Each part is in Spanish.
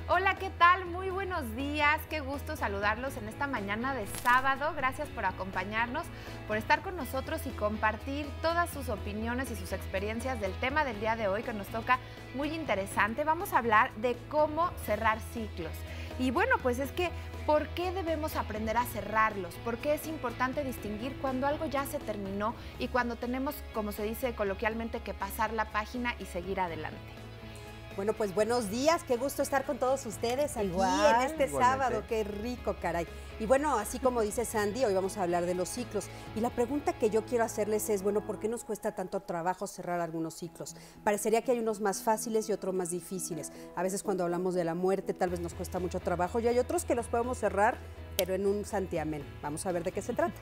Hola, ¿qué tal? Muy buenos días, qué gusto saludarlos en esta mañana de sábado. Gracias por acompañarnos, por estar con nosotros y compartir todas sus opiniones y sus experiencias del tema del día de hoy que nos toca muy interesante. Vamos a hablar de cómo cerrar ciclos. Y bueno, pues es que, ¿por qué debemos aprender a cerrarlos? ¿Por qué es importante distinguir cuando algo ya se terminó y cuando tenemos, como se dice coloquialmente, que pasar la página y seguir adelante? Bueno, pues buenos días, qué gusto estar con todos ustedes aquí en este sábado, qué rico, caray. Y bueno, así como dice Sandy, hoy vamos a hablar de los ciclos. Y la pregunta que yo quiero hacerles es, bueno, ¿por qué nos cuesta tanto trabajo cerrar algunos ciclos? Parecería que hay unos más fáciles y otros más difíciles. A veces cuando hablamos de la muerte tal vez nos cuesta mucho trabajo y hay otros que los podemos cerrar, pero en un santiamén. Vamos a ver de qué se trata.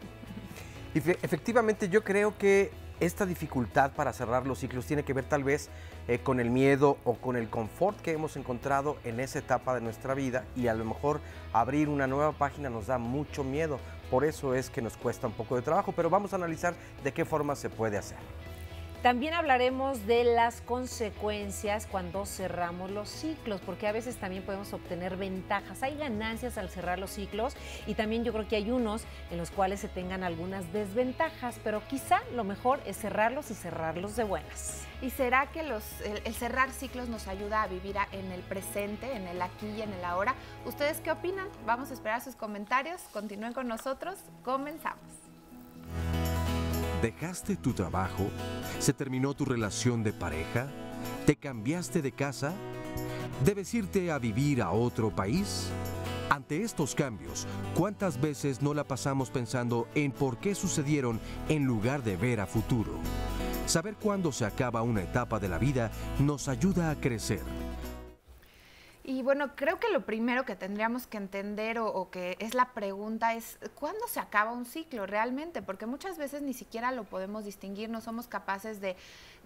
Efectivamente, yo creo que esta dificultad para cerrar los ciclos tiene que ver tal vez con el miedo o con el confort que hemos encontrado en esa etapa de nuestra vida, y a lo mejor abrir una nueva página nos da mucho miedo. Por eso es que nos cuesta un poco de trabajo, pero vamos a analizar de qué forma se puede hacer. También hablaremos de las consecuencias cuando cerramos los ciclos, porque a veces también podemos obtener ventajas. Hay ganancias al cerrar los ciclos y también yo creo que hay unos en los cuales se tengan algunas desventajas, pero quizá lo mejor es cerrarlos y cerrarlos de buenas. ¿Y será que el cerrar ciclos nos ayuda a vivir en el presente, en el aquí y en el ahora? ¿Ustedes qué opinan? Vamos a esperar sus comentarios. Continúen con nosotros. Comenzamos. ¿Dejaste tu trabajo? ¿Se terminó tu relación de pareja? ¿Te cambiaste de casa? ¿Debes irte a vivir a otro país? Ante estos cambios, ¿cuántas veces no la pasamos pensando en por qué sucedieron en lugar de ver a futuro? Saber cuándo se acaba una etapa de la vida nos ayuda a crecer. Y bueno, creo que lo primero que tendríamos que entender o que es la pregunta es ¿cuándo se acaba un ciclo realmente? Porque muchas veces ni siquiera lo podemos distinguir, no somos capaces de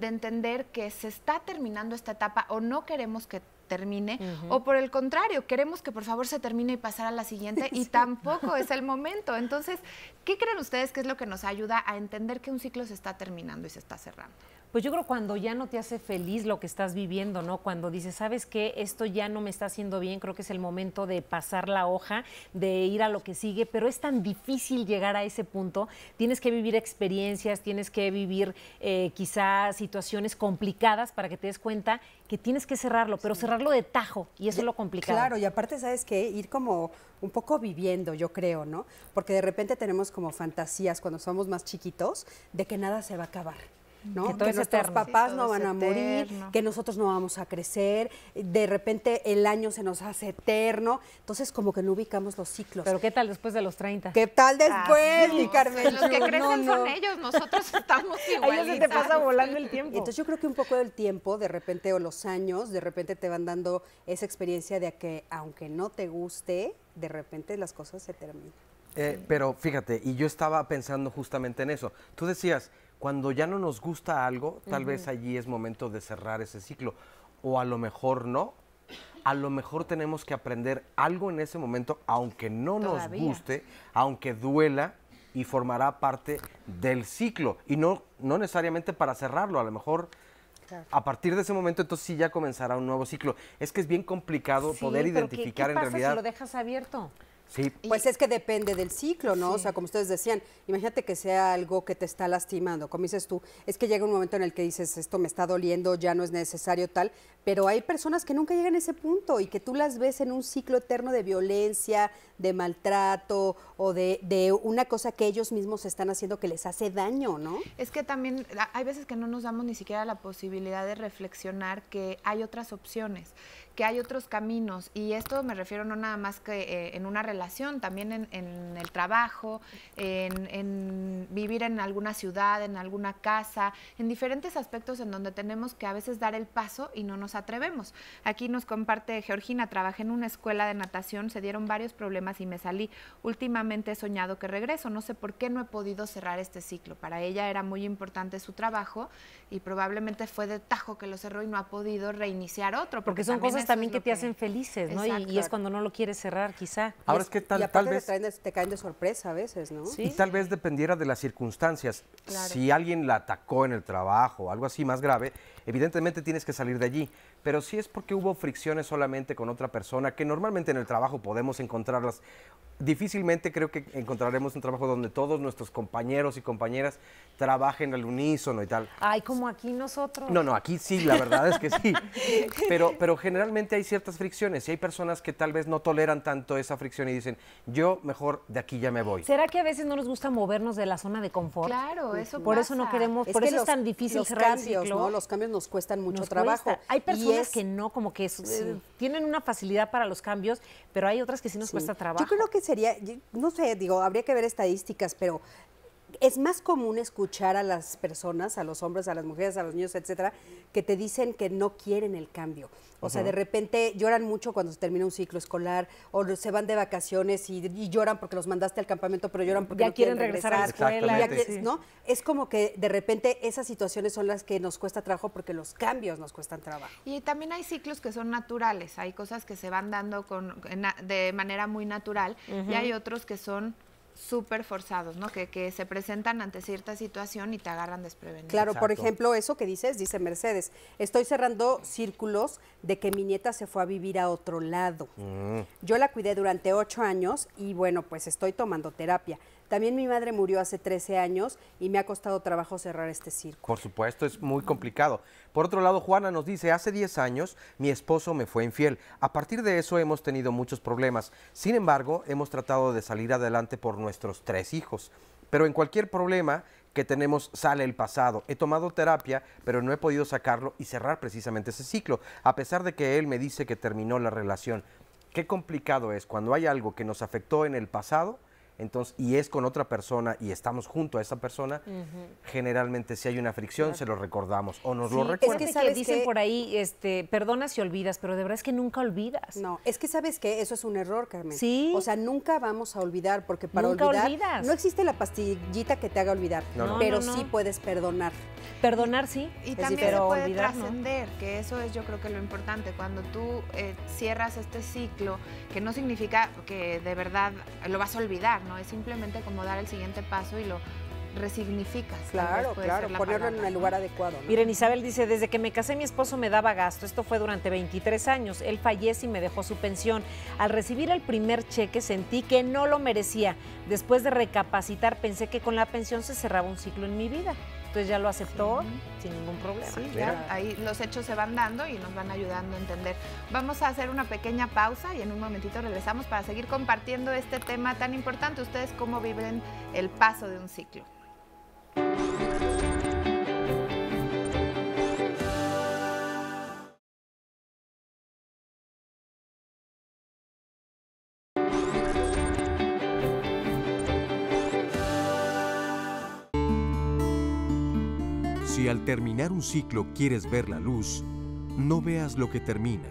entender que se está terminando esta etapa o no queremos que termine, o por el contrario, queremos que por favor se termine y pasar a la siguiente y tampoco es el momento. Entonces, ¿qué creen ustedes que es lo que nos ayuda a entender que un ciclo se está terminando y se está cerrando? Pues yo creo cuando ya no te hace feliz lo que estás viviendo, ¿no? Cuando dices, ¿sabes qué? Esto ya no me está haciendo bien, creo que es el momento de pasar la hoja, de ir a lo que sigue, pero es tan difícil llegar a ese punto. Tienes que vivir experiencias, tienes que vivir quizás situaciones complicadas para que te des cuenta que tienes que cerrarlo, pero cerrarlo de tajo, y eso es lo complicado. Claro, y aparte, ¿sabes qué? Ir como un poco viviendo, yo creo, ¿no? Porque de repente tenemos como fantasías cuando somos más chiquitos de que nada se va a acabar, ¿no? Que nuestros papás no van a morir, que nosotros no vamos a crecer, de repente el año se nos hace eterno, entonces como que no ubicamos los ciclos. Pero ¿qué tal después de los 30? ¿Qué tal después, mi Carmen? Los que crecen son ellos, nosotros estamos igualitos. A ellos se te pasa volando el tiempo. Entonces yo creo que un poco del tiempo, de repente, o los años, de repente te van dando esa experiencia de que aunque no te guste, de repente las cosas se terminan. Pero fíjate, y yo estaba pensando justamente en eso. Tú decías, cuando ya no nos gusta algo, tal vez allí es momento de cerrar ese ciclo. O a lo mejor no. A lo mejor tenemos que aprender algo en ese momento, aunque no nos guste, aunque duela, y formará parte del ciclo. Y no necesariamente para cerrarlo, a lo mejor a partir de ese momento entonces sí ya comenzará un nuevo ciclo. Es que es bien complicado poder identificar en realidad. ¿Qué pasa si lo dejas abierto? Sí. Pues es que depende del ciclo, ¿no? Sí. O sea, como ustedes decían, imagínate que sea algo que te está lastimando. Como dices tú, es que llega un momento en el que dices, esto me está doliendo, ya no es necesario tal, pero hay personas que nunca llegan a ese punto y que tú las ves en un ciclo eterno de violencia, de maltrato o de una cosa que ellos mismos están haciendo que les hace daño, ¿no? Es que también hay veces que no nos damos ni siquiera la posibilidad de reflexionar que hay otras opciones, que hay otros caminos, y esto me refiero no nada más que en una relación, también en el trabajo, en vivir en alguna ciudad, en alguna casa, en diferentes aspectos en donde tenemos que a veces dar el paso y no nos atrevemos. Aquí nos comparte Georgina, trabajé en una escuela de natación, se dieron varios problemas y me salí. Últimamente he soñado que regreso, no sé por qué no he podido cerrar este ciclo. Para ella era muy importante su trabajo y probablemente fue de tajo que lo cerró y no ha podido reiniciar otro. Porque son cosas también que te hacen felices, ¿no? Y es cuando no lo quieres cerrar, quizá. Ahora es que tal vez te caen de sorpresa a veces, ¿no? ¿Sí? Y tal vez dependiera de las circunstancias. Claro. Si alguien la atacó en el trabajo o algo así más grave, evidentemente tienes que salir de allí. pero si es porque hubo fricciones solamente con otra persona, que normalmente en el trabajo podemos encontrarlas. Difícilmente creo que encontraremos un trabajo donde todos nuestros compañeros y compañeras trabajen al unísono y tal. Ay, como aquí nosotros. No, aquí sí, la verdad es que sí. Pero generalmente hay ciertas fricciones y hay personas que tal vez no toleran tanto esa fricción y dicen, yo mejor de aquí ya me voy. ¿Será que a veces no nos gusta movernos de la zona de confort? Claro, eso Por pasa. eso no queremos, por eso es tan difícil los cerrar cambios, el ciclo. ¿no? Los cambios nos cuestan mucho Nos trabajo. cuesta. Hay personas que no, como que Sí. tienen una facilidad para los cambios, pero hay otras que sí nos cuesta trabajo. Yo creo que sería, no sé, digo, habría que ver estadísticas, pero es más común escuchar a las personas, a los hombres, a las mujeres, a los niños, etcétera, que te dicen que no quieren el cambio. O sea, de repente lloran mucho cuando se termina un ciclo escolar o se van de vacaciones y lloran porque los mandaste al campamento, pero lloran porque ya no quieren regresar a la escuela. Exactamente. ¿No? Es como que de repente esas situaciones son las que nos cuesta trabajo porque los cambios nos cuestan trabajo. Y también hay ciclos que son naturales, hay cosas que se van dando de manera muy natural y hay otros que son súper forzados, ¿no? Que se presentan ante cierta situación y te agarran desprevenido. Claro, por Exacto. ejemplo, eso que dices, dice Mercedes, estoy cerrando círculos de que mi nieta se fue a vivir a otro lado. Yo la cuidé durante 8 años y bueno, pues estoy tomando terapia. También mi madre murió hace 13 años y me ha costado trabajo cerrar este círculo. Por supuesto, es muy complicado. Por otro lado, Juana nos dice, hace 10 años mi esposo me fue infiel. A partir de eso hemos tenido muchos problemas. Sin embargo, hemos tratado de salir adelante por nuestros 3 hijos. Pero en cualquier problema que tenemos sale el pasado. He tomado terapia, pero no he podido sacarlo y cerrar precisamente ese ciclo, a pesar de que él me dice que terminó la relación. Qué complicado es cuando hay algo que nos afectó en el pasado, entonces, y es con otra persona y estamos junto a esa persona, generalmente si hay una fricción se lo recordamos o nos lo recuerdan. Es que ¿sabes dicen qué? por ahí, perdonas y olvidas, pero de verdad es que nunca olvidas. No, es que ¿sabes qué? Eso es un error, Carmen. Sí. O sea, nunca vamos a olvidar, porque para Nunca olvidar olvidas. no existe la pastillita que te haga olvidar, No. pero No. sí puedes perdonar. Perdonar sí. Y Es también pero se puede olvidar, ¿no? trascender, que eso es yo creo que lo importante. Cuando tú cierras este ciclo, que no significa que de verdad lo vas a olvidar, ¿no? Es simplemente como dar el siguiente paso y lo resignificas. tal vez Claro, puede claro, ser la ponerlo en palabra, el ¿no? lugar adecuado, ¿no? Miren, Isabel dice, desde que me casé mi esposo me daba gasto, esto fue durante 23 años, él fallece y me dejó su pensión. Al recibir el primer cheque sentí que no lo merecía. Después de recapacitar pensé que con la pensión se cerraba un ciclo en mi vida. Entonces ya lo aceptó sin ningún problema. Sí, claro, ahí los hechos se van dando y nos van ayudando a entender. Vamos a hacer una pequeña pausa y en un momentito regresamos para seguir compartiendo este tema tan importante. Ustedes cómo viven el paso de un ciclo. Si al terminar un ciclo quieres ver la luz, no veas lo que termina,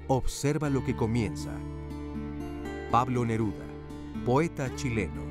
observa lo que comienza. Pablo Neruda, poeta chileno.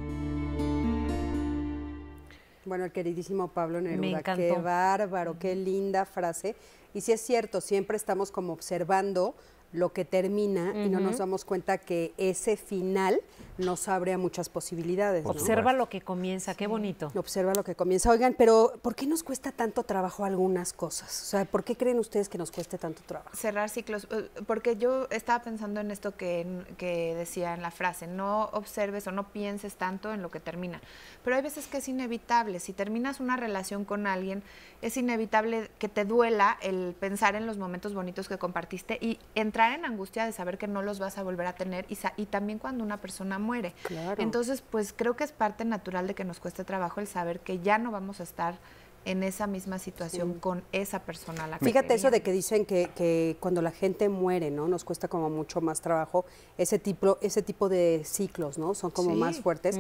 Bueno, el queridísimo Pablo Me Neruda, encantó. qué bárbaro, qué linda frase. Y sí es cierto, siempre estamos como observando lo que termina y no nos damos cuenta que ese final nos abre a muchas posibilidades. ¿no? Observa lo que comienza, qué bonito. Observa lo que comienza. Oigan, pero ¿por qué nos cuesta tanto trabajo algunas cosas? O sea, ¿por qué creen ustedes que nos cueste tanto trabajo? Cerrar ciclos, porque yo estaba pensando en esto que decía en la frase, no observes o no pienses tanto en lo que termina, pero hay veces que es inevitable, si terminas una relación con alguien, es inevitable que te duela el pensar en los momentos bonitos que compartiste y entrar en angustia de saber que no los vas a volver a tener y también cuando una persona muere. Claro. Entonces, pues creo que es parte natural de que nos cueste trabajo el saber que ya no vamos a estar en esa misma situación con esa persona a la que Fíjate eso de queríamos. que dicen que cuando la gente muere, ¿no? Nos cuesta como mucho más trabajo ese tipo de ciclos, ¿no? Son como Sí. más fuertes.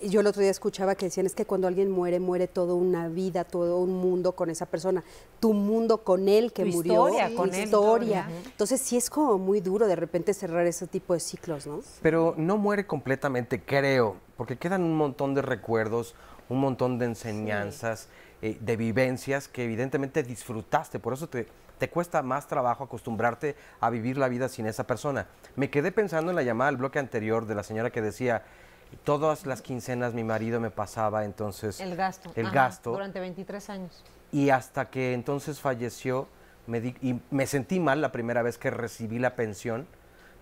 Y yo el otro día escuchaba que decían, es que cuando alguien muere, muere toda una vida, todo un mundo con esa persona. Tu mundo con él que Tu murió. historia tu con él. historia. Entonces sí es como muy duro de repente cerrar ese tipo de ciclos, ¿no? Pero no muere completamente, creo, porque quedan un montón de recuerdos, un montón de enseñanzas, de vivencias que evidentemente disfrutaste. Por eso te cuesta más trabajo acostumbrarte a vivir la vida sin esa persona. Me quedé pensando en la llamada al bloque anterior de la señora que decía, todas las quincenas mi marido me pasaba entonces El gasto. el Ajá, gasto, durante 23 años. y hasta que entonces falleció, y me sentí mal la primera vez que recibí la pensión,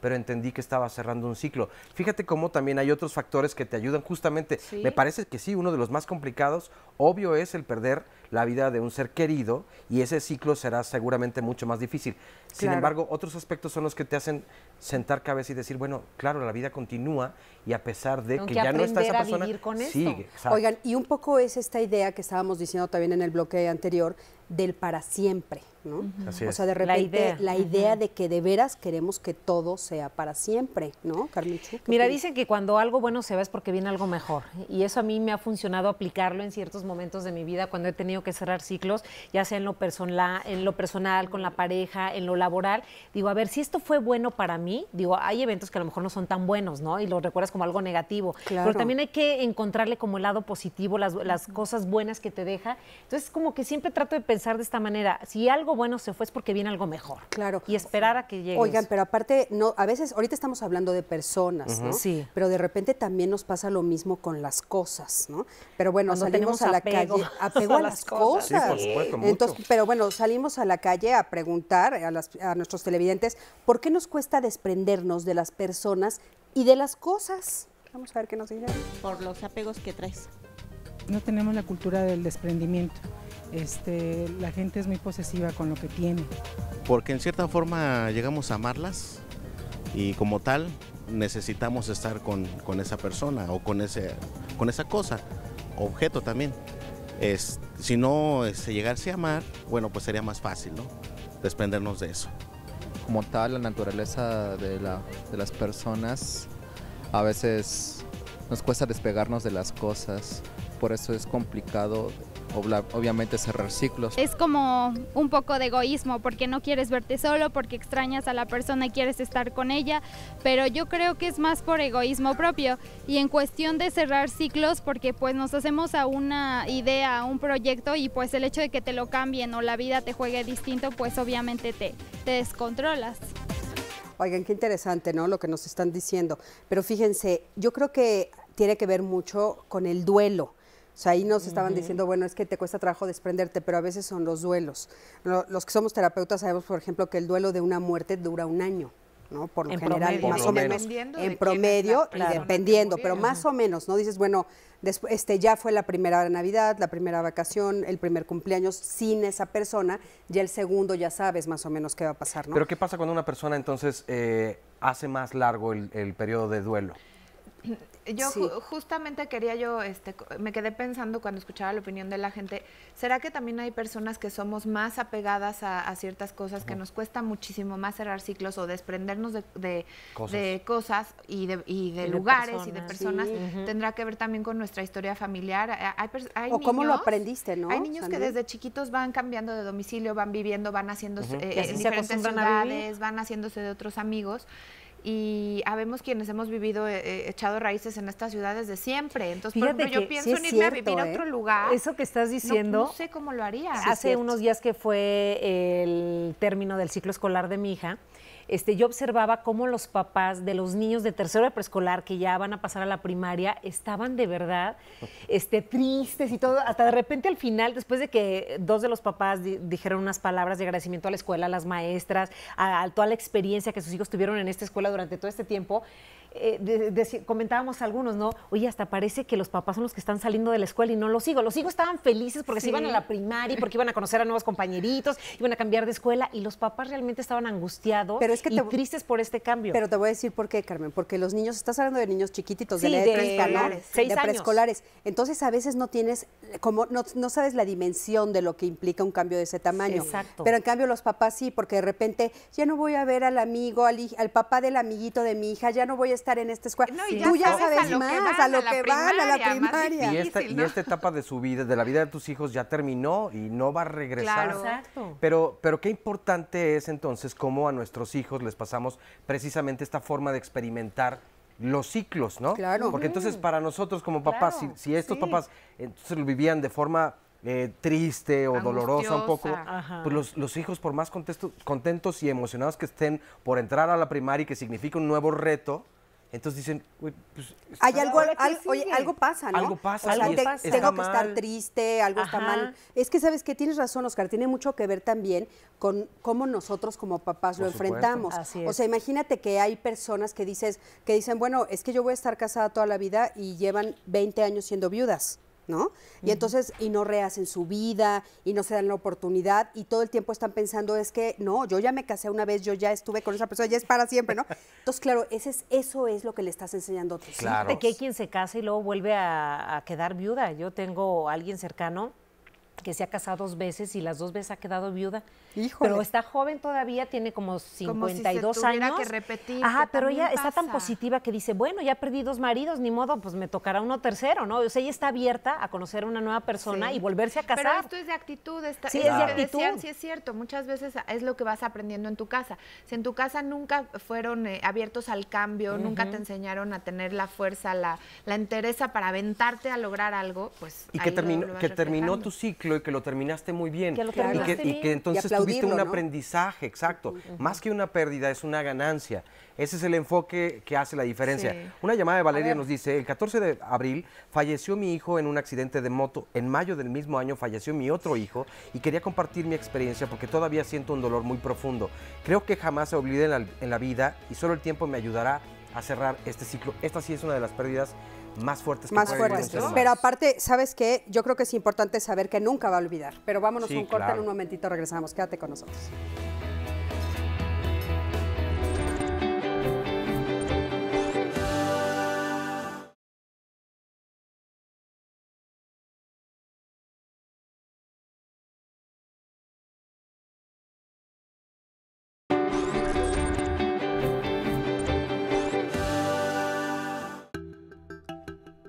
pero entendí que estaba cerrando un ciclo. Fíjate cómo también hay otros factores que te ayudan justamente. ¿Sí? Me parece que sí, uno de los más complicados, obvio, es el perder la vida de un ser querido, y ese ciclo será seguramente mucho más difícil. Sin embargo, otros aspectos son los que te hacen sentar cabeza y decir, bueno, claro, la vida continúa, y a pesar de que ya no está esa persona, sigue. Oigan, y un poco es esta idea que estábamos diciendo también en el bloque anterior, del para siempre, ¿no? Así o sea, de repente la idea de que de veras queremos que todo sea para siempre, ¿no, Carmenchu? Mira, dicen que cuando algo bueno se va es porque viene algo mejor, y eso a mí me ha funcionado aplicarlo en ciertos momentos de mi vida cuando he tenido que cerrar ciclos, ya sea en lo personal, con la pareja, en lo laboral. Digo, a ver, si esto fue bueno para mí, digo, hay eventos que a lo mejor no son tan buenos, ¿no? Y lo recuerdas como algo negativo, pero también hay que encontrarle como el lado positivo, las cosas buenas que te deja. Entonces, como que siempre trato de pensar de esta manera, si algo bueno se fue es porque viene algo mejor. Claro. Y esperar a que llegue. Oigan, pero aparte, no, a veces, ahorita estamos hablando de personas, ¿no? Sí. Pero de repente también nos pasa lo mismo con las cosas, ¿no? Pero bueno, salimos a la calle, apego a las cosas. Sí, por supuesto, mucho. Entonces, pero bueno, salimos a la calle a preguntar a nuestros televidentes, ¿por qué nos cuesta desprendernos de las personas y de las cosas? Vamos a ver qué nos dicen. Por los apegos que traes. No tenemos la cultura del desprendimiento. La gente es muy posesiva con lo que tiene. Porque en cierta forma llegamos a amarlas y como tal necesitamos estar con esa persona o con esa cosa, objeto también. Si no llegarse a amar, bueno, pues sería más fácil, ¿no? Desprendernos de eso. Como tal, la naturaleza de las personas, a veces nos cuesta despegarnos de las cosas, por eso es complicado obviamente cerrar ciclos. Es como un poco de egoísmo, porque no quieres verte solo, porque extrañas a la persona y quieres estar con ella, pero yo creo que es más por egoísmo propio. Y en cuestión de cerrar ciclos, porque pues nos hacemos a una idea, a un proyecto, y pues el hecho de que te lo cambien o la vida te juegue distinto, pues obviamente te descontrolas. Oigan, qué interesante, ¿no?, lo que nos están diciendo. Pero fíjense, yo creo que tiene que ver mucho con el duelo. O sea, ahí nos estaban diciendo, bueno, es que te cuesta trabajo desprenderte, pero a veces son los duelos. Los que somos terapeutas sabemos, por ejemplo, que el duelo de una muerte dura 1 año, ¿no? Por lo general, promedio. más o menos, en promedio, y dependiendo, pero más o menos, ¿no? Dices, bueno, ya fue la primera Navidad, la primera vacación, el primer cumpleaños sin esa persona, ya el segundo ya sabes más o menos qué va a pasar, ¿no? Pero ¿qué pasa cuando una persona entonces hace más largo el periodo de duelo? Yo justamente me quedé pensando cuando escuchaba la opinión de la gente, ¿será que también hay personas que somos más apegadas a ciertas cosas, que nos cuesta muchísimo más cerrar ciclos o desprendernos de cosas y de lugares y de personas? Tendrá que ver también con nuestra historia familiar. Hay o cómo lo aprendiste, ¿no? Hay niños que desde chiquitos van cambiando de domicilio, van viviendo, van haciéndose en diferentes ciudades, van haciéndose de otros amigos. Y habemos quienes hemos vivido, echado raíces en estas ciudades de siempre. Entonces, por ejemplo, yo pienso en irme a vivir a otro lugar. Eso que estás diciendo. No sé cómo lo haría. Hace unos días que fue el término del ciclo escolar de mi hija, yo observaba cómo los papás de los niños de tercero de preescolar que ya van a pasar a la primaria estaban de verdad tristes y todo, hasta de repente al final, después de que 2 de los papás dijeron unas palabras de agradecimiento a la escuela, a las maestras, a toda la experiencia que sus hijos tuvieron en esta escuela durante todo este tiempo, comentábamos algunos, ¿no? Oye, hasta parece que los papás son los que están saliendo de la escuela y no los hijos. Los hijos estaban felices porque se iban a la primaria, porque iban a conocer a nuevos compañeritos, iban a cambiar de escuela, y los papás realmente estaban angustiados y tristes por este cambio. Pero te voy a decir por qué, Carmen, porque los niños, estás hablando de niños chiquititos, de preescolares. Entonces, a veces no tienes, no sabes la dimensión de lo que implica un cambio de ese tamaño. Exacto. Pero en cambio los papás sí, porque de repente ya no voy a ver al amigo, al papá del amiguito de mi hija, ya no voy a estar en esta escuela. No, tú ya sabes más, a lo que van a la primaria. Y esta etapa de su vida, de la vida de tus hijos, ya terminó y no va a regresar. Claro. Exacto. Pero qué importante es entonces cómo a nuestros hijos les pasamos precisamente esta forma de experimentar los ciclos, ¿no? Claro. Porque entonces para nosotros como papás, si estos papás entonces lo vivían de forma triste o dolorosa un poco, pues los hijos, por más contentos y emocionados que estén por entrar a la primaria y que significa un nuevo reto, Entonces dicen, uy, pues... Hay oye, algo pasa, ¿no? Algo pasa. O sea, algo pasa. tengo que estar triste, algo está mal. Es que, ¿sabes qué? Tienes razón, Oscar, tiene mucho que ver también con cómo nosotros como papás lo enfrentamos. Así es. O sea, imagínate que hay personas que dicen, bueno, es que yo voy a estar casada toda la vida y llevan 20 años siendo viudas, ¿no? Y entonces, y no rehacen su vida, y no se dan la oportunidad, y todo el tiempo están pensando, es que, no, yo ya me casé una vez, yo ya estuve con esa persona, ya es para siempre, ¿no? Entonces, claro, eso es lo que le estás enseñando a tus hijos. Claro. De que hay quien se casa y luego vuelve a quedar viuda. Yo tengo a alguien cercano que se ha casado 2 veces y las 2 veces ha quedado viuda. Híjole. Pero está joven todavía, tiene como 52 como si se tuviera años. Que repetir, Ajá, que pero ella también está tan pasa. positiva que dice, bueno, ya perdí 2 maridos, ni modo, pues me tocará uno tercero, ¿no? O sea, ella está abierta a conocer a una nueva persona Sí. y volverse a casar. Pero esto es de actitud. Sí, es es lo de que actitud. decían, sí es cierto. Muchas veces es lo que vas aprendiendo en tu casa. Si en tu casa nunca fueron abiertos al cambio, nunca te enseñaron a tener la fuerza, la entereza para aventarte a lograr algo, pues Y ahí que lo terminó, vas que terminó reflejando. tu ciclo y que lo terminaste muy bien. Que lo y terminaste que, bien. y que entonces Y tuviste aplaudirlo, un ¿no? aprendizaje, exacto. Más que una pérdida, es una ganancia. Ese es el enfoque que hace la diferencia. Sí. Una llamada de Valeria nos dice, el 14 de abril falleció mi hijo en un accidente de moto. En mayo del mismo año falleció mi otro hijo y quería compartir mi experiencia porque todavía siento un dolor muy profundo. Creo que jamás se olvide en la vida y solo el tiempo me ayudará a cerrar este ciclo. Esta sí es una de las pérdidas más fuertes que Más puede vivir un fuertes. ser humano. Pero aparte, ¿sabes qué? Yo creo que es importante saber que nunca va a olvidar. Pero vámonos Sí, a un corte, claro. en un momentito regresamos. Quédate con nosotros.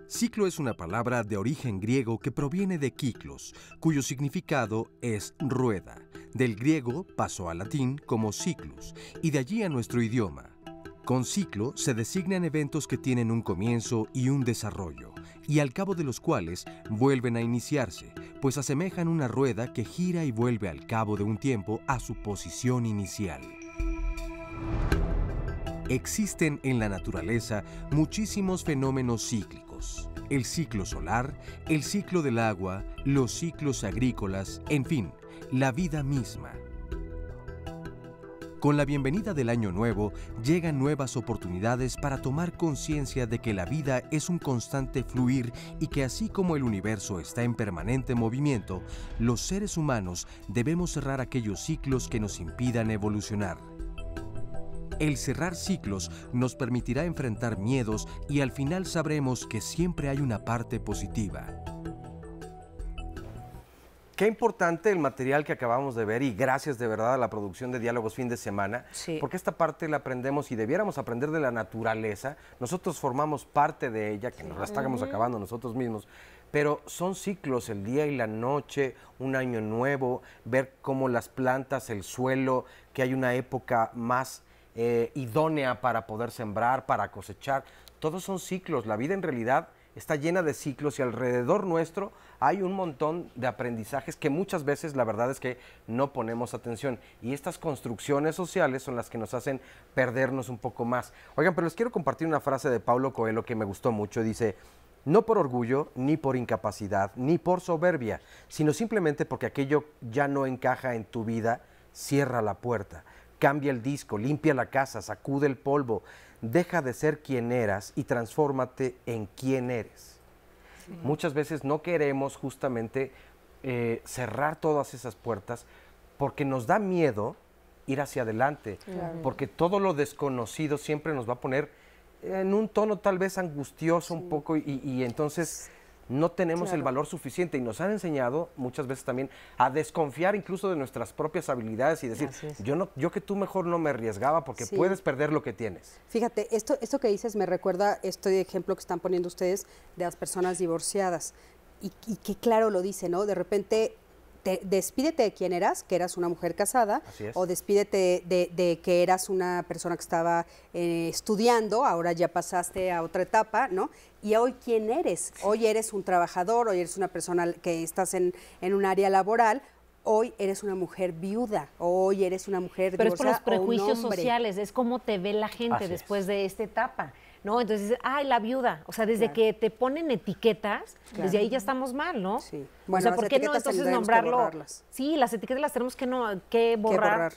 Ciclo es una palabra de origen griego que proviene de kyklos, cuyo significado es rueda. Del griego pasó al latín como cyclus y de allí a nuestro idioma. Con ciclo se designan eventos que tienen un comienzo y un desarrollo, y al cabo de los cuales vuelven a iniciarse, pues asemejan una rueda que gira y vuelve al cabo de un tiempo a su posición inicial. Existen en la naturaleza muchísimos fenómenos cíclicos. El ciclo solar, el ciclo del agua, los ciclos agrícolas, en fin, la vida misma. Con la bienvenida del año nuevo, llegan nuevas oportunidades para tomar conciencia de que la vida es un constante fluir y que así como el universo está en permanente movimiento, los seres humanos debemos cerrar aquellos ciclos que nos impidan evolucionar. El cerrar ciclos nos permitirá enfrentar miedos y al final sabremos que siempre hay una parte positiva. Qué importante el material que acabamos de ver y gracias de verdad a la producción de Diálogos Fin de Semana, Sí. porque esta parte la aprendemos y debiéramos aprender de la naturaleza. Nosotros formamos parte de ella, que nos la estamos acabando nosotros mismos, pero son ciclos, el día y la noche, un año nuevo, ver cómo las plantas, el suelo, que hay una época más idónea para poder sembrar, para cosechar. Todos son ciclos. La vida en realidad está llena de ciclos y alrededor nuestro hay un montón de aprendizajes que muchas veces la verdad es que no ponemos atención. Y estas construcciones sociales son las que nos hacen perdernos un poco más. Oigan, pero les quiero compartir una frase de Paulo Coelho que me gustó mucho. Dice, no por orgullo, ni por incapacidad, ni por soberbia, sino simplemente porque aquello ya no encaja en tu vida, cierra la puerta. Cambia el disco, limpia la casa, sacude el polvo, deja de ser quien eras y transfórmate en quien eres. Sí. Muchas veces no queremos justamente cerrar todas esas puertas porque nos da miedo ir hacia adelante, porque todo lo desconocido siempre nos va a poner en un tono tal vez angustioso un poco y entonces no tenemos el valor suficiente y nos han enseñado muchas veces también a desconfiar incluso de nuestras propias habilidades y decir, yo que tú mejor no me arriesgaba porque puedes perder lo que tienes. Fíjate, esto que dices me recuerda este ejemplo que están poniendo ustedes de las personas divorciadas y que claro lo dice, ¿no? De repente despídete de quién eras, que eras una mujer casada, o despídete de que eras una persona que estaba estudiando, ahora ya pasaste a otra etapa, ¿no? Y hoy, ¿quién eres? Hoy eres un trabajador, hoy eres una persona que estás en un área laboral, hoy eres una mujer viuda, hoy eres una mujer pero divorciada, es por los prejuicios o un hombre. Sociales, es cómo te ve la gente después de esta etapa. ¿No? Entonces dices, ay, la viuda. O sea, desde que te ponen etiquetas, desde ahí ya estamos mal, ¿no? Sí. Bueno, o sea, ¿por qué no entonces nombrarlo? Sí, las etiquetas las tenemos que borrar.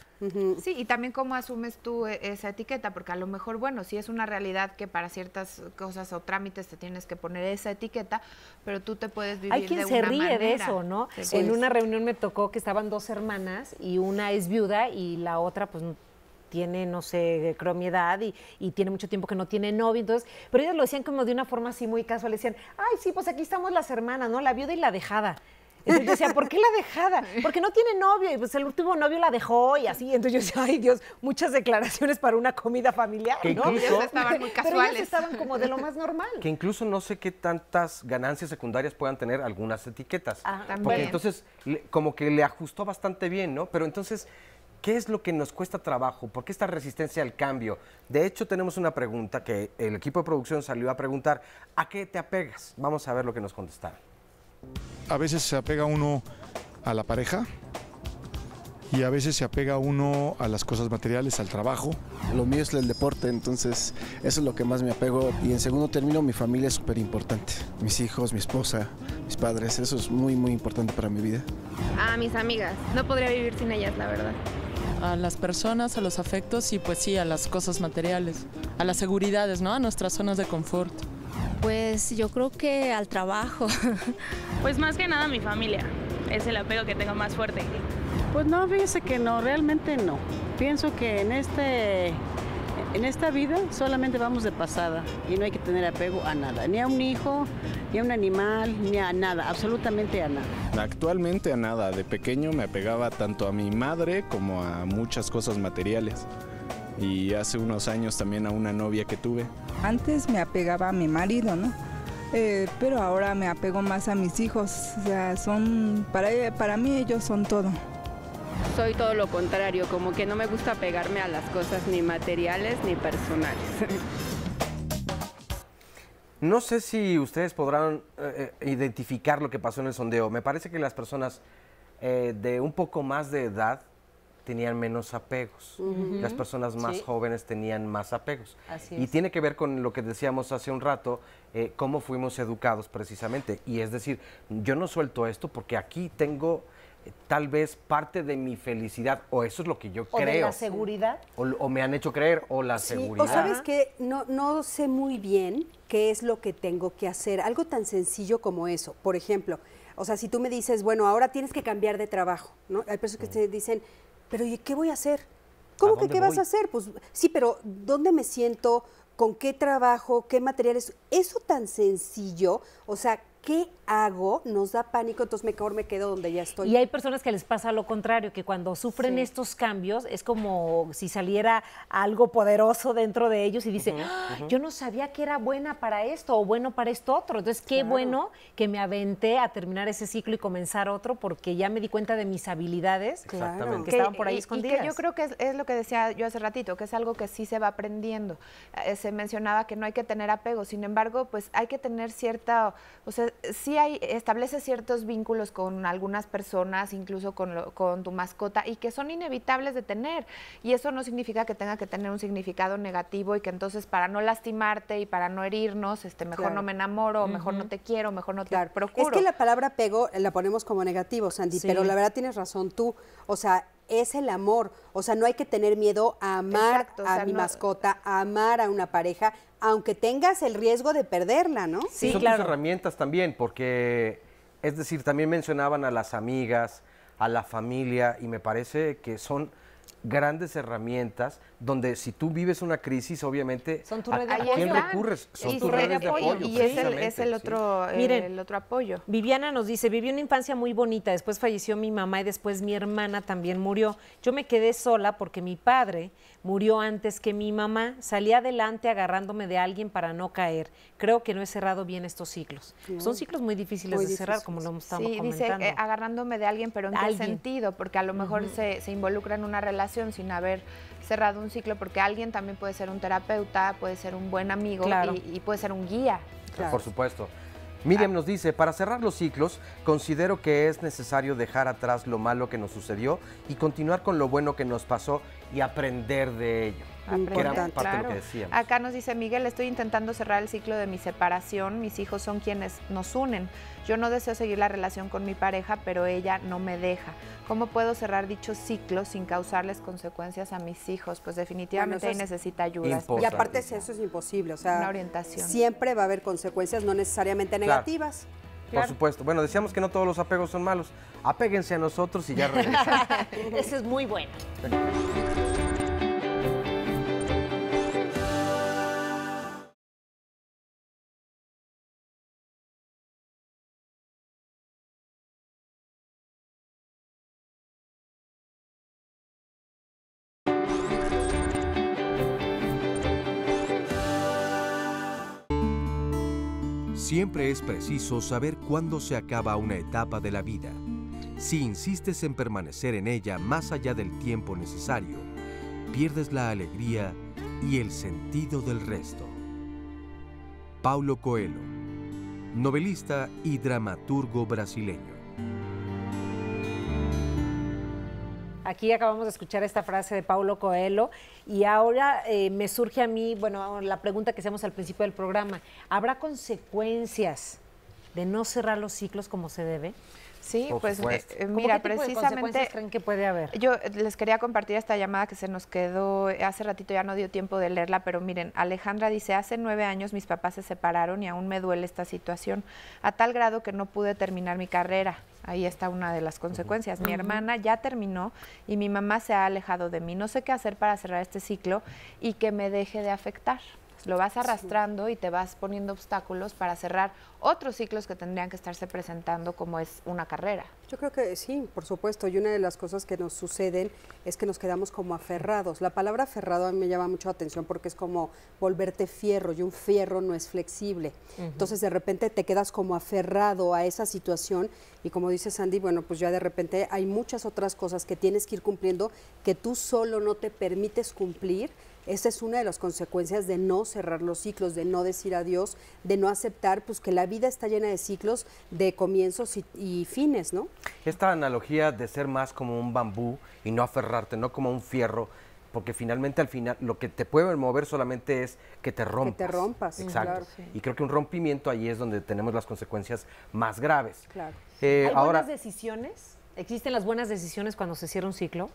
Sí, y también cómo asumes tú esa etiqueta, porque a lo mejor, bueno, sí es una realidad que para ciertas cosas o trámites te tienes que poner esa etiqueta, pero tú te puedes vivir de una manera. Hay quien se ríe de eso, ¿no? En una reunión me tocó que estaban 2 hermanas y una es viuda y la otra, pues, tiene, no sé, creo mi edad y tiene mucho tiempo que no tiene novio, entonces, pero ellas lo decían como de una forma así muy casual, decían, ay, sí, pues aquí estamos las hermanas, ¿no? La viuda y la dejada. Entonces yo decía, ¿por qué la dejada? Porque no tiene novio, y pues el último novio la dejó y así, entonces yo decía, ay Dios, muchas declaraciones para una comida familiar, que ¿no? Incluso, estaban muy casuales. Pero ellas estaban como de lo más normal. Que incluso no sé qué tantas ganancias secundarias puedan tener algunas etiquetas. También. Porque entonces, como que le ajustó bastante bien, ¿no? Pero entonces, ¿qué es lo que nos cuesta trabajo? ¿Por qué esta resistencia al cambio? De hecho, tenemos una pregunta que el equipo de producción salió a preguntar. ¿A qué te apegas? Vamos a ver lo que nos contestaron. A veces se apega uno a la pareja y a veces se apega uno a las cosas materiales, al trabajo. Lo mío es el deporte, entonces eso es lo que más me apego. Y en segundo término, mi familia es súper importante. Mis hijos, mi esposa, mis padres, eso es muy, muy importante para mi vida. A mis amigas, no podría vivir sin ellas, la verdad. A las personas, a los afectos y pues sí, a las cosas materiales, a las seguridades, ¿no? A nuestras zonas de confort. Pues yo creo que al trabajo. Pues más que nada a mi familia, es el apego que tengo más fuerte. Pues no, fíjese que no, realmente no. Pienso que en esta vida solamente vamos de pasada y no hay que tener apego a nada, ni a un hijo, ni a un animal, ni a nada, absolutamente a nada. Actualmente a nada, de pequeño me apegaba tanto a mi madre como a muchas cosas materiales. Y hace unos años también a una novia que tuve. Antes me apegaba a mi marido, ¿no? Pero ahora me apego más a mis hijos, o sea, para mí ellos son todo. Soy todo lo contrario, como que no me gusta apegarme a las cosas ni materiales ni personales. No sé si ustedes podrán identificar lo que pasó en el sondeo. Me parece que las personas de un poco más de edad tenían menos apegos. Las personas más jóvenes tenían más apegos. Así y es. tiene que ver con lo que decíamos hace un rato, cómo fuimos educados precisamente. Y es decir, yo no suelto esto porque aquí tengo tal vez parte de mi felicidad, o eso es lo que yo creo. O de la seguridad. O me han hecho creer, o la seguridad. O sabes que no sé muy bien qué es lo que tengo que hacer. Algo tan sencillo como eso. Por ejemplo, o sea, si tú me dices, bueno, ahora tienes que cambiar de trabajo, ¿no? Hay personas que te dicen, pero ¿y qué voy a hacer? ¿Cómo que qué vas a hacer? Pues sí, pero ¿dónde me siento? ¿Con qué trabajo? ¿Qué materiales? Eso tan sencillo, o sea, ¿qué hago? Nos da pánico, entonces mejor me quedo donde ya estoy. Y hay personas que les pasa lo contrario, que cuando sufren estos cambios es como si saliera algo poderoso dentro de ellos y dicen, yo no sabía que era buena para esto o bueno para esto otro. Entonces, qué bueno que me aventé a terminar ese ciclo y comenzar otro porque ya me di cuenta de mis habilidades que estaban por ahí escondidas. Y que yo creo que es lo que decía yo hace ratito, que es algo que sí se va aprendiendo. Se mencionaba que no hay que tener apego, sin embargo, pues hay que tener cierta, o sea, sí establece ciertos vínculos con algunas personas, incluso con tu mascota, y que son inevitables de tener. Y eso no significa que tenga que tener un significado negativo y que entonces para no lastimarte y para no herirnos, mejor no me enamoro, o mejor no te quiero, mejor no te procuro. Es que la palabra apego la ponemos como negativo, Sandy, pero la verdad tienes razón tú. O sea, es el amor. O sea, no hay que tener miedo a amar a mi mascota, a amar a una pareja, aunque tengas el riesgo de perderla, ¿no? Sí, son tus herramientas también, porque, es decir, también mencionaban a las amigas, a la familia, y me parece que son grandes herramientas donde si tú vives una crisis, obviamente, ¿a quién recurres? Son tus redes de apoyo. Y es el otro, Miren, el otro apoyo. Viviana nos dice, viví una infancia muy bonita, después falleció mi mamá y después mi hermana también murió. Yo me quedé sola porque mi padre murió antes que mi mamá. Salí adelante agarrándome de alguien para no caer. Creo que no he cerrado bien estos ciclos. Son ciclos muy difíciles de cerrar, como lo estamos comentando. Dice, agarrándome de alguien, pero ¿en qué sentido? Porque a lo mejor se involucra en una relación sin haber cerrado un ciclo, porque alguien también puede ser un terapeuta, puede ser un buen amigo y puede ser un guía. Por supuesto. Miriam nos dice, para cerrar los ciclos, considero que es necesario dejar atrás lo malo que nos sucedió y continuar con lo bueno que nos pasó y aprender de ello. Que era parte de lo que decíamos. Acá nos dice Miguel, estoy intentando cerrar el ciclo de mi separación, mis hijos son quienes nos unen. Yo no deseo seguir la relación con mi pareja, pero ella no me deja. ¿Cómo puedo cerrar dichos ciclos sin causarles consecuencias a mis hijos? Pues definitivamente ahí necesita ayuda. Y aparte eso es imposible, o sea, una orientación. Siempre va a haber consecuencias, no necesariamente negativas. Por supuesto. Bueno, decíamos que no todos los apegos son malos. Apéguense a nosotros y ya regresan. Eso es muy bueno. Siempre es preciso saber cuándo se acaba una etapa de la vida. Si insistes en permanecer en ella más allá del tiempo necesario, pierdes la alegría y el sentido del resto. Paulo Coelho, novelista y dramaturgo brasileño. Aquí acabamos de escuchar esta frase de Paulo Coelho y ahora me surge a mí, bueno, la pregunta que hacemos al principio del programa. ¿Habrá consecuencias de no cerrar los ciclos como se debe? Sí, pues mira, precisamente creen que puede haber. Yo les quería compartir esta llamada que se nos quedó hace ratito, ya no dio tiempo de leerla, pero miren, Alejandra dice, hace 9 años mis papás se separaron y aún me duele esta situación, a tal grado que no pude terminar mi carrera. Ahí está una de las consecuencias. Mi hermana ya terminó y mi mamá se ha alejado de mí. No sé qué hacer para cerrar este ciclo y que me deje de afectar. Lo vas arrastrando y te vas poniendo obstáculos para cerrar otros ciclos que tendrían que estarse presentando, como es una carrera. Yo creo que sí, por supuesto, y una de las cosas que nos suceden es que nos quedamos como aferrados. La palabra aferrado a mí me llama mucho la atención porque es como volverte fierro, y un fierro no es flexible. Entonces de repente te quedas como aferrado a esa situación y como dice Sandy, bueno, pues ya de repente hay muchas otras cosas que tienes que ir cumpliendo que tú solo no te permites cumplir. Esa es una de las consecuencias de no cerrar los ciclos, de no decir adiós, de no aceptar pues que la vida está llena de ciclos, de comienzos y fines, ¿no? Esta analogía de ser más como un bambú y no aferrarte, no como un fierro, porque finalmente al final lo que te puede mover solamente es que te rompas. Que te rompas. Exacto. Claro, sí. Y creo que un rompimiento ahí es donde tenemos las consecuencias más graves. Claro. ¿Hay ahora, buenas decisiones? ¿Existen las buenas decisiones cuando se cierra un ciclo?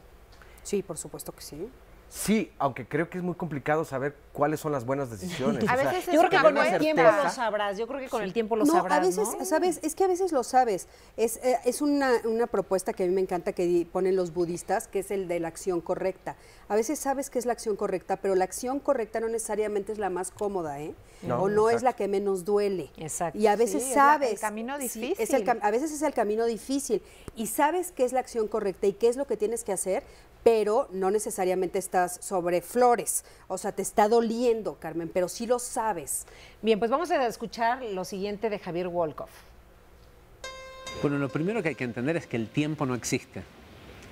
Sí, por supuesto que sí. Sí, aunque creo que es muy complicado saber cuáles son las buenas decisiones. A veces yo creo que con el tiempo lo sabrás. Yo creo que con el tiempo lo sabrás. A veces, ¿no? ¿Sabes? Es que a veces lo sabes. Es una propuesta que a mí me encanta que ponen los budistas, que es el de la acción correcta. A veces sabes que es la acción correcta, pero la acción correcta no necesariamente es la más cómoda, ¿eh? No, o no es la que menos duele. Exacto. Y a veces sabes. El camino difícil. Sí, a veces es el camino difícil. Y sabes qué es la acción correcta y qué es lo que tienes que hacer, pero no necesariamente estás sobre flores. O sea, te está doliendo, Carmen, pero sí lo sabes. Bien, pues vamos a escuchar lo siguiente de Javier Wolkoff. Bueno, lo primero que hay que entender es que el tiempo no existe.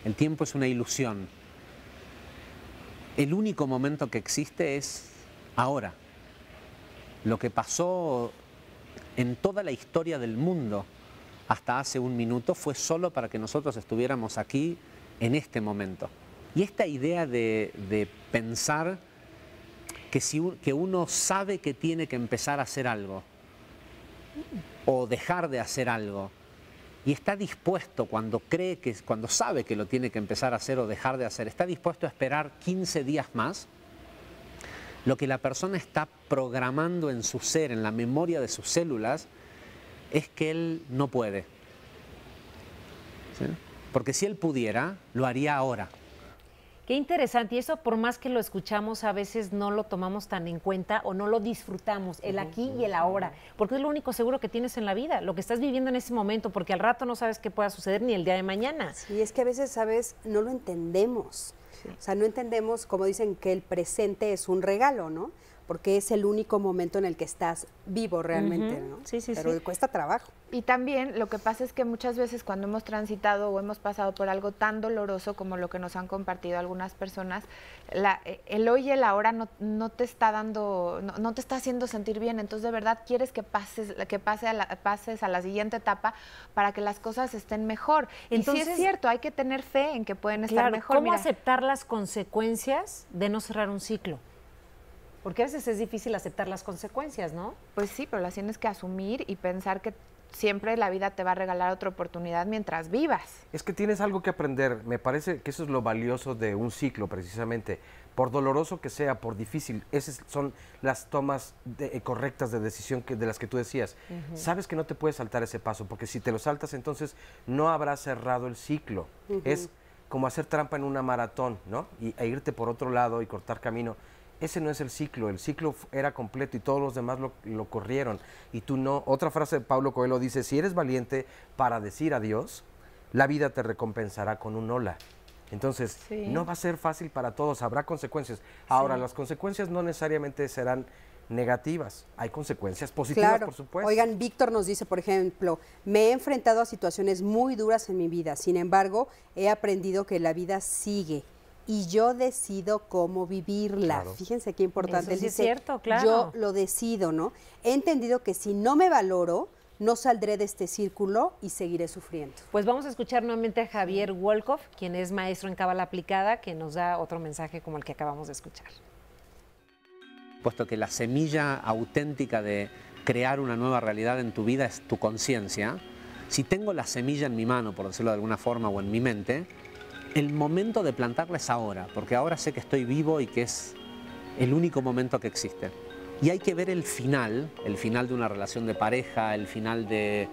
El tiempo es una ilusión. El único momento que existe es ahora. Lo que pasó en toda la historia del mundo hasta hace un minuto fue solo para que nosotros estuviéramos aquí en este momento. Y esta idea de pensar que uno sabe que tiene que empezar a hacer algo o dejar de hacer algo y está dispuesto cuando sabe que lo tiene que empezar a hacer o dejar de hacer, está dispuesto a esperar 15 días más, lo que la persona está programando en su ser, en la memoria de sus células, es que él no puede. ¿Sí? Porque si él pudiera, lo haría ahora. Qué interesante, y eso por más que lo escuchamos, a veces no lo tomamos tan en cuenta o no lo disfrutamos, el aquí y el ahora, porque es lo único seguro que tienes en la vida, lo que estás viviendo en ese momento, porque al rato no sabes qué pueda suceder ni el día de mañana. Sí, es que a veces, ¿sabes? No lo entendemos. Sí. O sea, no entendemos, como dicen, que el presente es un regalo, ¿no? porque es el único momento en el que estás vivo realmente, ¿no? Sí, sí, pero cuesta trabajo. Y también lo que pasa es que muchas veces cuando hemos transitado o hemos pasado por algo tan doloroso como lo que nos han compartido algunas personas, el hoy y el ahora no te está dando, no te está haciendo sentir bien. Entonces de verdad quieres que pases a la siguiente etapa para que las cosas estén mejor. Entonces, y sí es cierto, hay que tener fe en que pueden estar mejor. ¿Cómo aceptar las consecuencias de no cerrar un ciclo? Porque a veces es difícil aceptar las consecuencias, ¿no? Pues sí, pero las tienes que asumir y pensar que siempre la vida te va a regalar otra oportunidad mientras vivas. Es que tienes algo que aprender. Me parece que eso es lo valioso de un ciclo, precisamente. Por doloroso que sea, por difícil, esas son las tomas correctas de decisión de las que tú decías. Sabes que no te puedes saltar ese paso, porque si te lo saltas, entonces no habrás cerrado el ciclo. Es como hacer trampa en una maratón, ¿no? E irte por otro lado y cortar camino. Ese no es el ciclo era completo y todos los demás lo corrieron y tú no. Otra frase de Paulo Coelho dice, si eres valiente para decir adiós, la vida te recompensará con un hola. Entonces, no va a ser fácil para todos, habrá consecuencias. Ahora, las consecuencias no necesariamente serán negativas, hay consecuencias positivas, por supuesto. Oigan, Víctor nos dice, por ejemplo, me he enfrentado a situaciones muy duras en mi vida, sin embargo, he aprendido que la vida sigue. Y yo decido cómo vivirla. Claro. Fíjense qué importante. Eso sí es cierto, claro. Yo lo decido, ¿no? He entendido que si no me valoro, no saldré de este círculo y seguiré sufriendo. Pues vamos a escuchar nuevamente a Javier Wolkoff, quien es maestro en Cábala Aplicada, que nos da otro mensaje como el que acabamos de escuchar. Puesto que la semilla auténtica de crear una nueva realidad en tu vida es tu conciencia, si tengo la semilla en mi mano, por decirlo de alguna forma, o en mi mente, el momento de plantarla es ahora, porque ahora sé que estoy vivo y que es el único momento que existe. Y hay que ver el final de una relación de pareja, el final de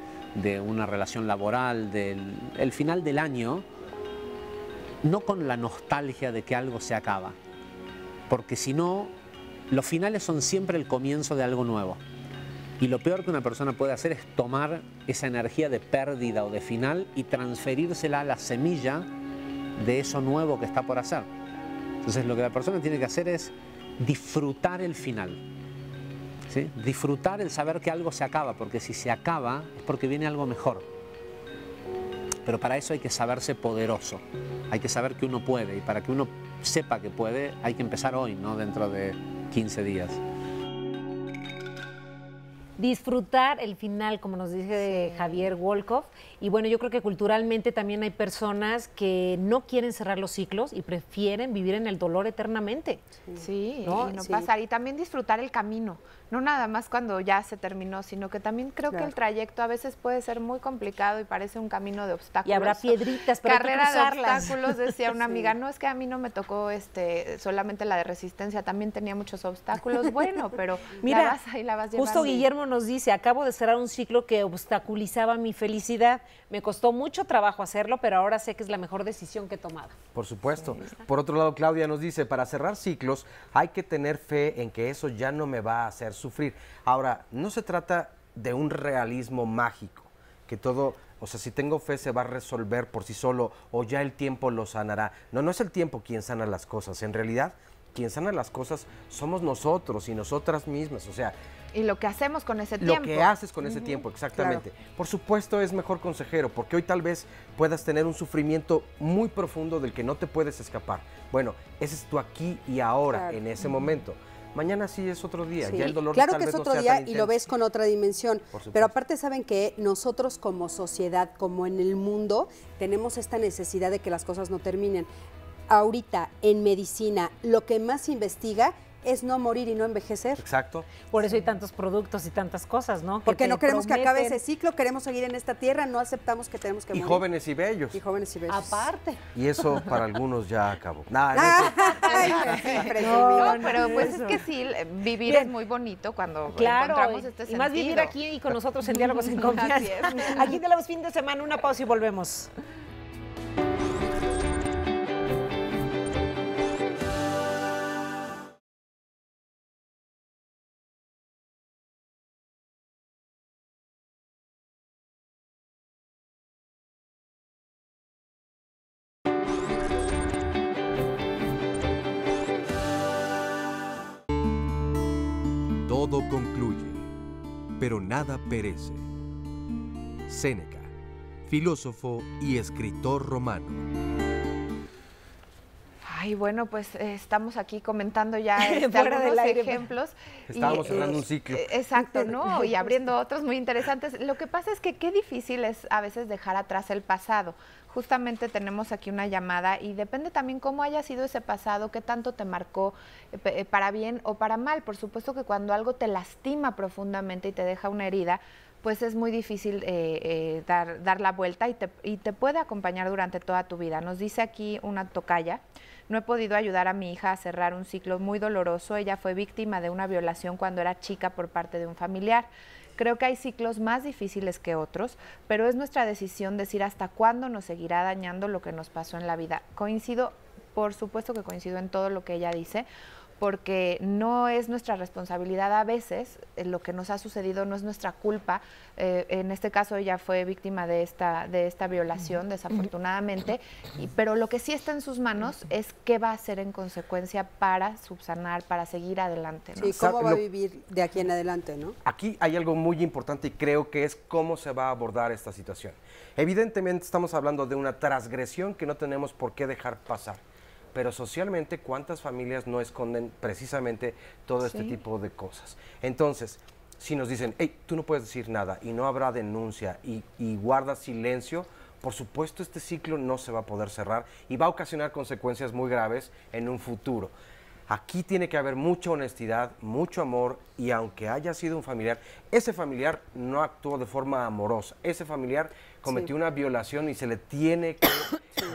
una relación laboral, el final del año, no con la nostalgia de que algo se acaba, porque si no, los finales son siempre el comienzo de algo nuevo. Y lo peor que una persona puede hacer es tomar esa energía de pérdida o de final y transferírsela a la semilla de eso nuevo que está por hacer. Entonces lo que la persona tiene que hacer es disfrutar el final, ¿sí? Disfrutar el saber que algo se acaba, porque si se acaba es porque viene algo mejor. Pero para eso hay que saberse poderoso, hay que saber que uno puede, y para que uno sepa que puede hay que empezar hoy, no dentro de 15 días. Disfrutar el final, como nos dice Javier Wolkoff. Y bueno, yo creo que culturalmente también hay personas que no quieren cerrar los ciclos y prefieren vivir en el dolor eternamente. Sí, ¿no? Pasar. Y también disfrutar el camino, no nada más cuando ya se terminó, sino que también creo que el trayecto a veces puede ser muy complicado y parece un camino de obstáculos. Y habrá piedritas, pero carrera de obstáculos, decía una amiga. No, es que a mí no me tocó solamente la de resistencia, también tenía muchos obstáculos. Bueno, pero mira, la vas ahí, la vas llevando. Justo Guillermo nos dice, acabo de cerrar un ciclo que obstaculizaba mi felicidad. Me costó mucho trabajo hacerlo, pero ahora sé que es la mejor decisión que he tomado. Por supuesto. Por otro lado, Claudia nos dice, para cerrar ciclos hay que tener fe en que eso ya no me va a hacer sufrir. Ahora, no se trata de un realismo mágico, que todo, o sea, si tengo fe se va a resolver por sí solo o ya el tiempo lo sanará. No, no es el tiempo quien sana las cosas. En realidad, quien sana las cosas somos nosotros y nosotras mismas, o sea... Y lo que hacemos con ese tiempo. Lo que haces con ese tiempo, exactamente. Claro. Por supuesto es mejor consejero, porque hoy tal vez puedas tener un sufrimiento muy profundo del que no te puedes escapar. Bueno, ese es tu aquí y ahora, en ese momento. Mañana sí es otro día, ya el dolor claro tal que vez es otro no sea día tan y intenso. lo ves con otra dimensión, pero aparte saben que nosotros como sociedad, como en el mundo, tenemos esta necesidad de que las cosas no terminen. Ahorita en medicina lo que más se investiga es no morir y no envejecer. Exacto. Por eso hay tantos productos y tantas cosas, ¿no? Porque no queremos que acabe ese ciclo, queremos seguir en esta tierra, no aceptamos que tenemos que morir. Y jóvenes y bellos. Y jóvenes y bellos. Aparte. Y eso para algunos ya acabó. No, pero pues es que sí, vivir es muy bonito cuando encontramos este sentido. Y más vivir aquí y con nosotros en Diálogos en Confianza. Aquí tenemos fin de semana, una pausa y volvemos. Todo concluye, pero nada perece. Séneca, filósofo y escritor romano. Ay, bueno, pues estamos aquí comentando ya fuera del aire, ejemplos. Estábamos cerrando un ciclo. Exacto, ¿no? Y abriendo otros muy interesantes. Lo que pasa es que qué difícil es a veces dejar atrás el pasado. Justamente tenemos aquí una llamada y depende también cómo haya sido ese pasado, qué tanto te marcó para bien o para mal. Por supuesto que cuando algo te lastima profundamente y te deja una herida, pues es muy difícil dar la vuelta y te puede acompañar durante toda tu vida. Nos dice aquí una tocaya: no he podido ayudar a mi hija a cerrar un ciclo muy doloroso. Ella fue víctima de una violación cuando era chica por parte de un familiar. Creo que hay ciclos más difíciles que otros, pero es nuestra decisión decir hasta cuándo nos seguirá dañando lo que nos pasó en la vida. Coincido, por supuesto que coincido en todo lo que ella dice, porque no es nuestra responsabilidad a veces, lo que nos ha sucedido no es nuestra culpa. En este caso ella fue víctima de esta violación, desafortunadamente, pero lo que sí está en sus manos es qué va a hacer en consecuencia para subsanar, para seguir adelante, ¿no? Sí, cómo va a vivir de aquí en adelante, ¿no? Aquí hay algo muy importante y creo que es cómo se va a abordar esta situación. Evidentemente estamos hablando de una transgresión que no tenemos por qué dejar pasar. Pero socialmente, ¿cuántas familias no esconden precisamente todo este tipo de cosas? Entonces, si nos dicen, hey, tú no puedes decir nada y no habrá denuncia y guardas silencio, por supuesto este ciclo no se va a poder cerrar y va a ocasionar consecuencias muy graves en un futuro. Aquí tiene que haber mucha honestidad, mucho amor, y aunque haya sido un familiar, ese familiar no actuó de forma amorosa. Ese familiar cometió una violación y se le tiene que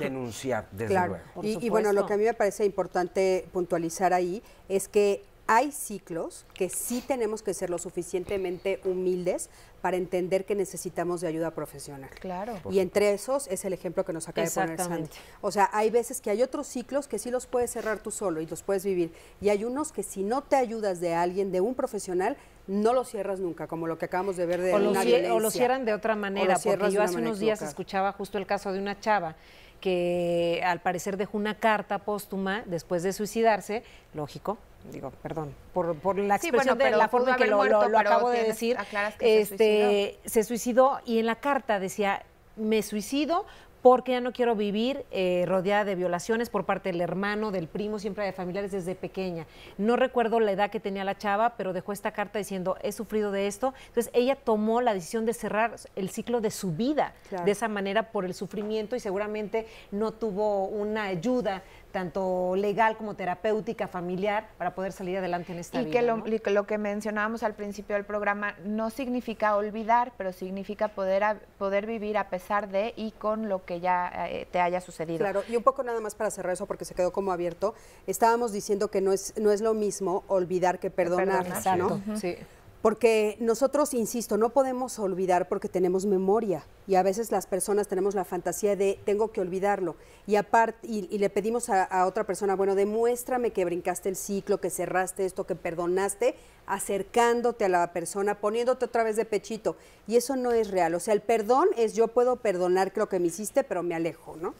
denunciar, desde luego. Y bueno, lo que a mí me parece importante puntualizar ahí es que hay ciclos que sí tenemos que ser lo suficientemente humildes para entender que necesitamos de ayuda profesional. Claro. Y entre esos es el ejemplo que nos acaba de poner Sandy. O sea, hay veces que hay otros ciclos que sí los puedes cerrar tú solo y los puedes vivir. Y hay unos que si no te ayudas de alguien, de un profesional, no los cierras nunca, como lo que acabamos de ver de una violencia. O lo cierran de otra manera, porque yo hace unos días escuchaba justo el caso de una chava que al parecer dejó una carta póstuma después de suicidarse, lógico, digo, perdón, por la expresión de la forma en que lo acabo de decir, se suicidó y en la carta decía, me suicido porque ya no quiero vivir rodeada de violaciones por parte del hermano, del primo, siempre de familiares desde pequeña. No recuerdo la edad que tenía la chava, pero dejó esta carta diciendo, he sufrido de esto. Entonces ella tomó la decisión de cerrar el ciclo de su vida de esa manera por el sufrimiento y seguramente no tuvo una ayuda tanto legal como terapéutica, familiar, para poder salir adelante en esta vida. Y que lo que mencionábamos al principio del programa no significa olvidar, pero significa poder vivir a pesar de y con lo que ya te haya sucedido. Claro, y un poco nada más para cerrar eso, porque se quedó como abierto, estábamos diciendo que no es lo mismo olvidar que perdonar, ¿no? Sí. Porque nosotros, insisto, no podemos olvidar porque tenemos memoria y a veces las personas tenemos la fantasía de tengo que olvidarlo y aparte y le pedimos a otra persona, bueno, demuéstrame que brincaste el ciclo, que cerraste esto, que perdonaste, acercándote a la persona, poniéndote otra vez de pechito y eso no es real. O sea, el perdón es yo puedo perdonar lo que me hiciste, pero me alejo, ¿no?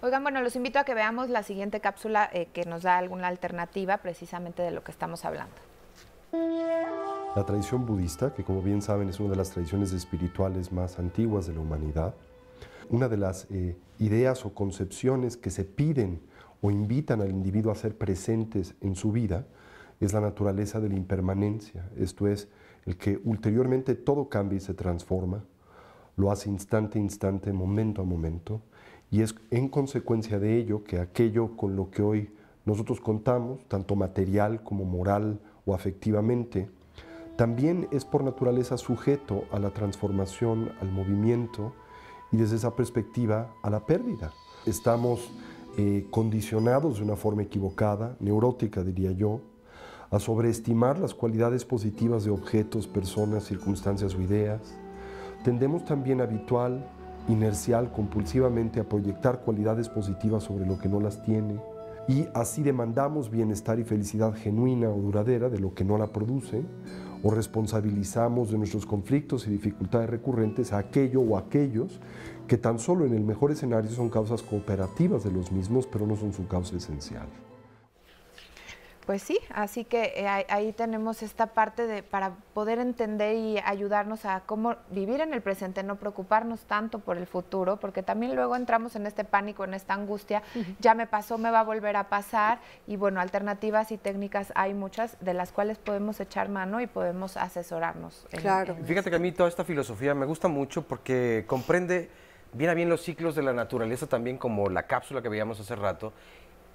Oigan, bueno, los invito a que veamos la siguiente cápsula que nos da alguna alternativa precisamente de lo que estamos hablando. La tradición budista, que como bien saben es una de las tradiciones espirituales más antiguas de la humanidad, una de las ideas o concepciones que se piden o invitan al individuo a ser presentes en su vida es la naturaleza de la impermanencia, esto es, el que ulteriormente todo cambia y se transforma, lo hace instante a instante, momento a momento, y es en consecuencia de ello que aquello con lo que hoy nosotros contamos, tanto material como moral o afectivamente, también es por naturaleza sujeto a la transformación, al movimiento y desde esa perspectiva a la pérdida. Estamos condicionados de una forma equivocada, neurótica diría yo, a sobreestimar las cualidades positivas de objetos, personas, circunstancias o ideas. Tendemos también habitual, inercial, compulsivamente a proyectar cualidades positivas sobre lo que no las tiene, y así demandamos bienestar y felicidad genuina o duradera de lo que no la produce, o responsabilizamos de nuestros conflictos y dificultades recurrentes a aquello o aquellos que tan solo en el mejor escenario son causas cooperativas de los mismos, pero no son su causa esencial. Pues sí, así que ahí tenemos esta parte para poder entender y ayudarnos a cómo vivir en el presente, no preocuparnos tanto por el futuro, porque también luego entramos en este pánico, en esta angustia, ya me pasó, me va a volver a pasar, y bueno, alternativas y técnicas hay muchas de las cuales podemos echar mano y podemos asesorarnos. Claro. Fíjate que a mí toda esta filosofía me gusta mucho porque comprende bien a bien los ciclos de la naturaleza también, como la cápsula que veíamos hace rato.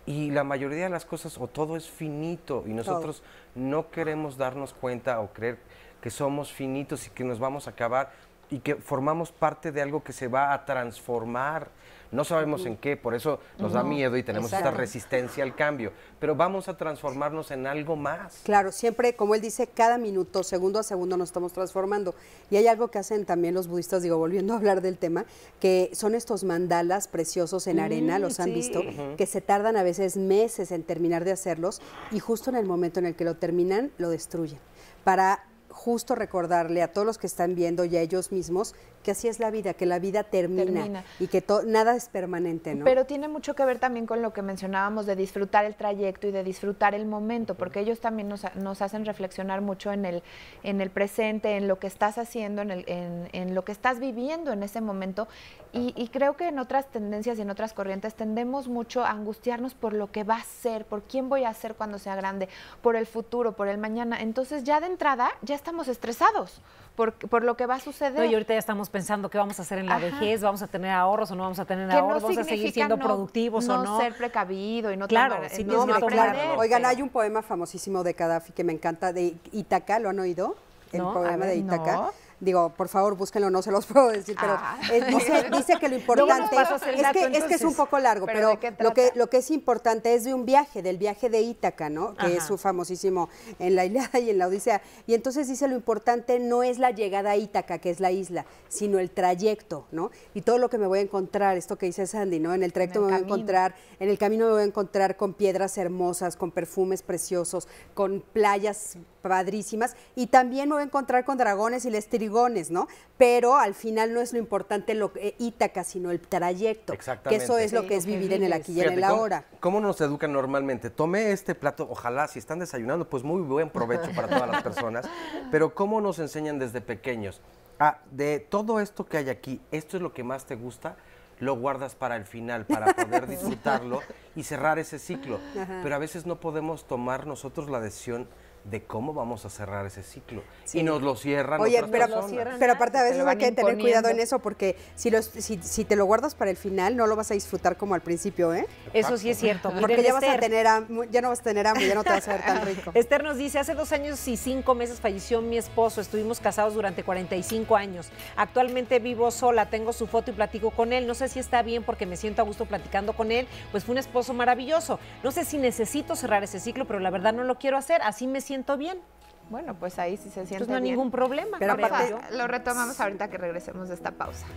Y la mayoría de las cosas, o todo es finito, y nosotros no queremos darnos cuenta o creer que somos finitos y que nos vamos a acabar y que formamos parte de algo que se va a transformar. No sabemos en qué, por eso nos da miedo y tenemos esta resistencia al cambio, pero vamos a transformarnos en algo más. Claro, siempre, como él dice, cada minuto, segundo a segundo nos estamos transformando. Y hay algo que hacen también los budistas, digo, volviendo a hablar del tema, que son estos mandalas preciosos en arena, los han visto, que se tardan a veces meses en terminar de hacerlos y justo en el momento en el que lo terminan, lo destruyen. Para justo recordarle a todos los que están viendo y a ellos mismos que así es la vida, que la vida termina. Y que nada es permanente, ¿no? Pero tiene mucho que ver también con lo que mencionábamos de disfrutar el trayecto y de disfrutar el momento, porque ellos también nos hacen reflexionar mucho en el presente, en lo que estás haciendo, en lo que estás viviendo en ese momento. Y creo que en otras tendencias y en otras corrientes tendemos mucho a angustiarnos por lo que va a ser, por quién voy a ser cuando sea grande, por el futuro, por el mañana. Entonces ya de entrada ya estamos estresados por lo que va a suceder. No, y ahorita ya estamos pensando qué vamos a hacer en la vejez, vamos a tener ahorros o no vamos a tener ahorros, vamos a seguir siendo productivos o no. No ser precavido y no tomar, sí, no claro. Oigan, hay un poema famosísimo de Gaddafi que me encanta, de Ítaca, ¿lo han oído? El poema de Ítaca. No. Digo, por favor, búsquenlo, no se los puedo decir, pero dice que lo importante es que es un poco largo, pero lo que es importante es de un viaje, del viaje de Ítaca, ¿no? Que es su famosísimo en la Ilíada y en la Odisea. Y entonces dice, lo importante no es la llegada a Ítaca, que es la isla, sino el trayecto, ¿no? Y todo lo que me voy a encontrar, esto que dice Sandy, ¿no? En el trayecto me voy a encontrar, en el camino me voy a encontrar con piedras hermosas, con perfumes preciosos, con playas padrísimas, y también me voy a encontrar con dragones y lestrigones, ¿no? Pero al final no es lo importante Ítaca, sino el trayecto. Exactamente. Que eso es lo que es vivir en el aquí y en el ahora. ¿Cómo nos educan normalmente? Tomé este plato, ojalá si están desayunando, pues muy buen provecho para todas las personas, pero ¿cómo nos enseñan desde pequeños? De todo esto que hay aquí, esto es lo que más te gusta, lo guardas para el final, para poder disfrutarlo y cerrar ese ciclo. Pero a veces no podemos tomar nosotros la decisión de cómo vamos a cerrar ese ciclo. Y nos lo cierran otras personas. Pero aparte a veces hay que tener cuidado en eso, porque si te lo guardas para el final, no lo vas a disfrutar como al principio, ¿eh? Eso sí es cierto. Porque ya no vas a tener hambre, ya no te vas a ver tan rico. Esther nos dice, hace 2 años y 5 meses falleció mi esposo, estuvimos casados durante 45 años. Actualmente vivo sola, tengo su foto y platico con él. No sé si está bien porque me siento a gusto platicando con él, pues fue un esposo maravilloso. No sé si necesito cerrar ese ciclo, pero la verdad no lo quiero hacer, así me siento bien. Bueno, pues ahí sí se siente pues no hay ningún problema. Pero aparte, lo retomamos ahorita que regresemos de esta pausa.